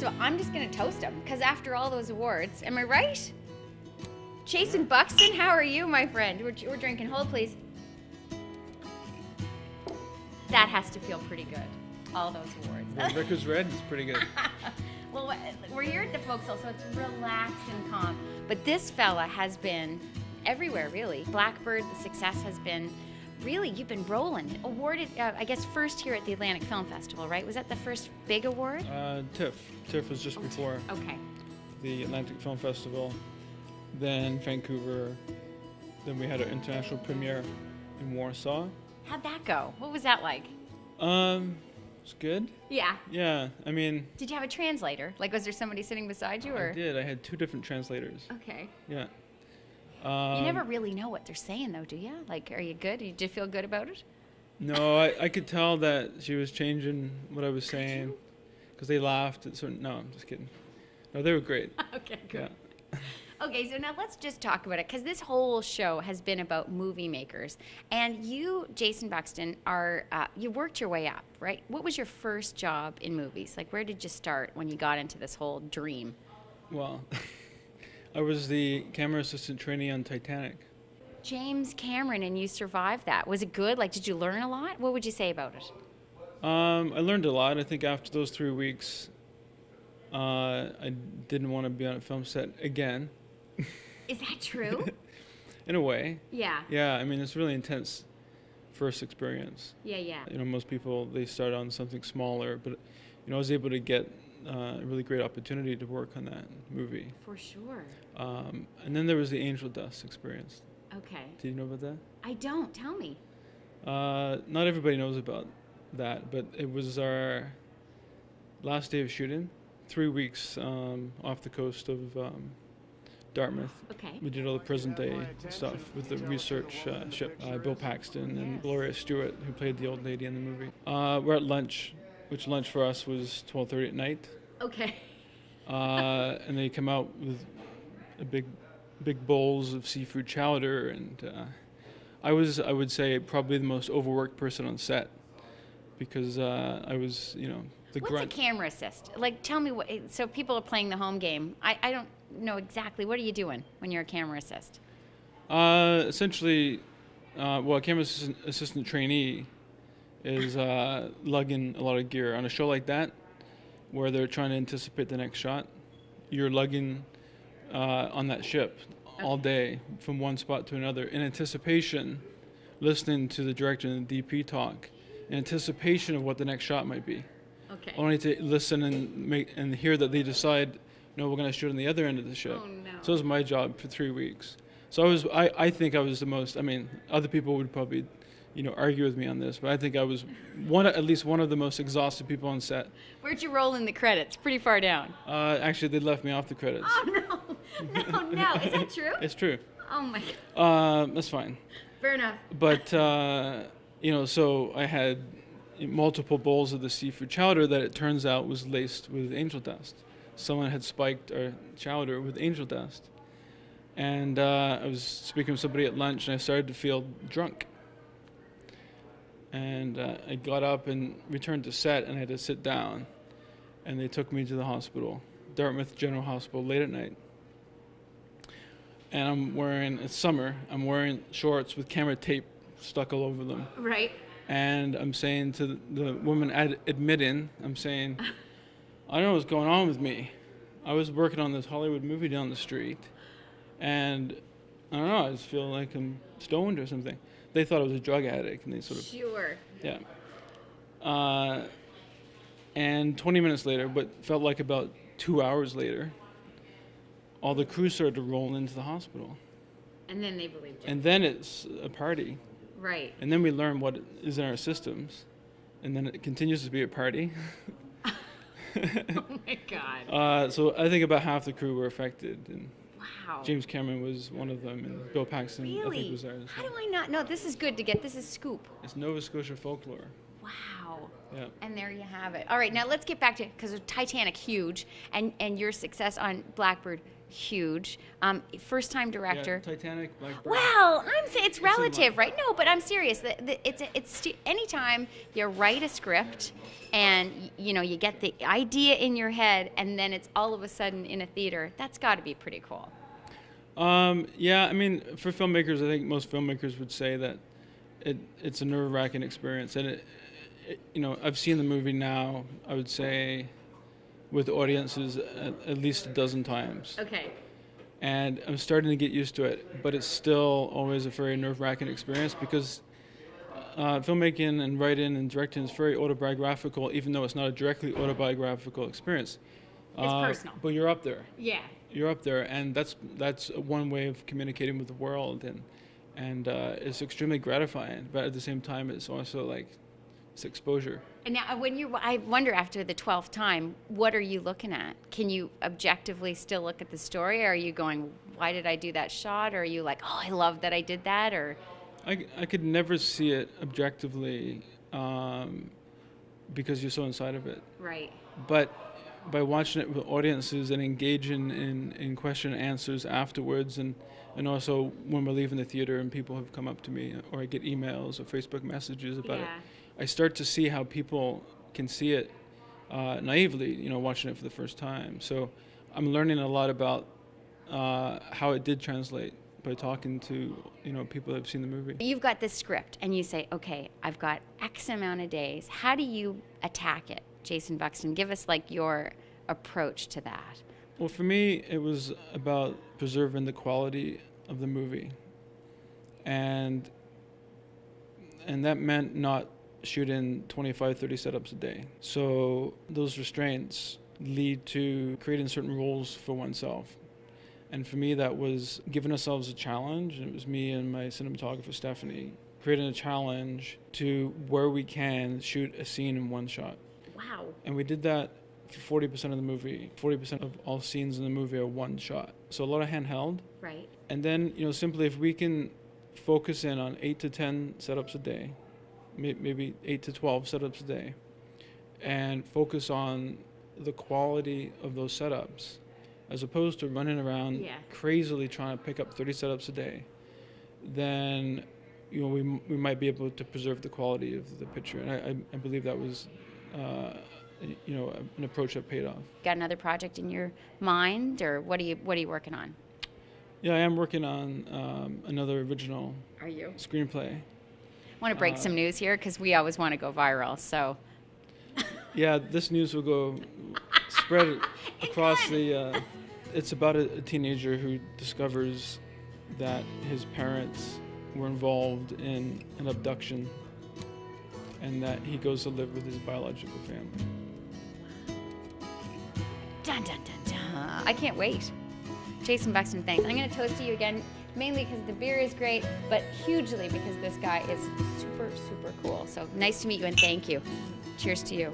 First of all, I'm just going to toast him, because after all those awards, am I right? Jason Buxton, how are you, my friend? We're drinking. Hold, please. That has to feel pretty good, all those awards. Well, Ricker's Red is pretty good. Well, we're here at the Foc'sl, so it's relaxed and calm. But this fella has been everywhere, really. Blackbird, the success has been, really, you've been rolling. Awarded, I guess, first here at the Atlantic Film Festival, right? Was that the first big award? TIFF. TIFF was just before Okay. the Atlantic Film Festival. Then Vancouver. Then we had our international premiere in Warsaw. How'd that go? What was that like? It's good. Yeah. Yeah, I mean... Did you have a translator? Like, was there somebody sitting beside you, or? I did. I had 2 different translators. Okay. Yeah. You never really know what they're saying, though, do you? Like, are you good? Did you feel good about it? No, I could tell that she was changing what I was saying because they laughed at certain... No, I'm just kidding. No, they were great. Okay, good. Yeah. Okay, so now let's just talk about it, because this whole show has been about movie makers. And you, Jason Buxton, are you worked your way up, right? What was your first job in movies? Like, where did you start when you got into this whole dream? Well, I was the camera assistant trainee on Titanic. James Cameron, and you survived that. Was it good? Like, did you learn a lot? What would you say about it? I learned a lot. I think after those 3 weeks, I didn't want to be on a film set again. Is that true? In a way. Yeah. Yeah, I mean, it's really intense first experience. Yeah, yeah. You know, most people, they start on something smaller, but, I was able to get a really great opportunity to work on that movie. For sure. And then there was the angel dust experience. Okay. Did you know about that? I don't. Tell me. Not everybody knows about that, but it was our last day of shooting, 3 weeks off the coast of Dartmouth. Okay. We did all the present day stuff with the research ship. Bill Paxton and Gloria Stewart, who played the old lady in the movie. We're at lunch, which lunch for us was 12:30 at night. Okay. And they come out with a big bowls of seafood chowder, and I would say, probably the most overworked person on set, because I was, the What's grunt. a camera assist? Like, tell me what. So people are playing the home game. I don't know exactly. What are you doing when you're a camera assist? Essentially, a camera assistant trainee is lugging a lot of gear. On a show like that, where they're trying to anticipate the next shot, you're lugging on that ship all day from one spot to another in anticipation, listening to the director and the DP talk, in anticipation of what the next shot might be. Okay. Only to listen and hear that they decide, no, we're going to shoot on the other end of the ship. Oh, no. So it was my job for 3 weeks. So I think I was the most, other people would probably, argue with me on this, but I think I was at least one of the most exhausted people on set. Where'd you roll in the credits? Pretty far down. Actually, they left me off the credits. Oh, no. Is that true? It's true. Oh, my God. That's fine. Fair enough. But, so I had multiple bowls of the seafood chowder that it turns out was laced with angel dust. Someone had spiked our chowder with angel dust. And I was speaking with somebody at lunch, and I started to feel drunk. And I got up and returned to set, and I had to sit down. And they took me to the hospital, Dartmouth General Hospital, late at night. And it's summer, I'm wearing shorts with camera tape stuck all over them. Right. And I'm saying to the woman admitting, I'm saying, I don't know what's going on with me. I was working on this Hollywood movie down the street, and I don't know, I just feel like I'm stoned or something. They thought I was a drug addict, and they sort of... Sure. Yeah. And 20 minutes later, but felt like about 2 hours later, all the crew started to roll into the hospital. And then they believed you. And then it's a party. Right. And then we learn what is in our systems, and then it continues to be a party. Oh my God. So I think about half the crew were affected, and Wow. James Cameron was one of them, and Bill Paxton I Really? think was there. How do I not know? This is good to get. This is scoop. It's Nova Scotia folklore. Wow. Yeah. And there you have it. All right, now let's get back to, because Titanic, huge, and your success on Blackbird, huge. First-time director. Yeah, Titanic, Blackbird. Well, I'm saying it's relative, line. right? No, but I'm serious. It's anytime you write a script and you get the idea in your head and then it's all of a sudden in a theater. That's got to be pretty cool. Yeah, I mean, for filmmakers, I think most filmmakers would say that it's a nerve-wracking experience, and I've seen the movie now, I would say, with audiences at least a dozen times. Okay. And I'm starting to get used to it, but it's still always a very nerve-wracking experience because filmmaking and writing and directing is very autobiographical, even though it's not a directly autobiographical experience. It's personal. But you're up there. Yeah. You're up there, and that's one way of communicating with the world, and it's extremely gratifying. But at the same time, it's also like it's exposure. And now, I wonder after the 12th time, what are you looking at? Can you objectively still look at the story? Or are you going, why did I do that shot? Or are you like, oh, I love that I did that? Or I could never see it objectively because you're so inside of it. Right. But by watching it with audiences and engaging in question and answers afterwards, and also when we're leaving the theater and people have come up to me, or I get emails or Facebook messages about it, I start to see how people can see it naively, watching it for the first time. So I'm learning a lot about how it did translate by talking to people that have seen the movie. You've got this script and you say, okay, I've got X amount of days. How do you attack it, Jason Buxton? Give us like your approach to that. Well, for me, it was about preserving the quality of the movie, and that meant not shooting 25, 30 setups a day. So those restraints lead to creating certain rules for oneself. And for me, that was giving ourselves a challenge. And it was me and my cinematographer, Stephanie, creating a challenge to where we can shoot a scene in one shot. Wow. And we did that for 40% of the movie. 40% of all scenes in the movie are one shot. So a lot of handheld. Right. And then, simply if we can focus in on 8 to 10 setups a day, maybe 8 to 12 setups a day, and focus on the quality of those setups, as opposed to running around crazily trying to pick up 30 setups a day, then we might be able to preserve the quality of the picture. And I believe that was an approach that paid off. Got another project in your mind, or what are you working on? Yeah, I am working on another original screenplay. I want to break some news here because we always want to go viral. So. Yeah, this news will go spread across the. It's about a teenager who discovers that his parents were involved in an abduction, and that he goes to live with his biological family. Dun dun dun dun! I can't wait. Jason Buxton, thanks. I'm going to toast to you again, mainly because the beer is great, but hugely because this guy is super, super cool. So nice to meet you, and thank you. Cheers to you.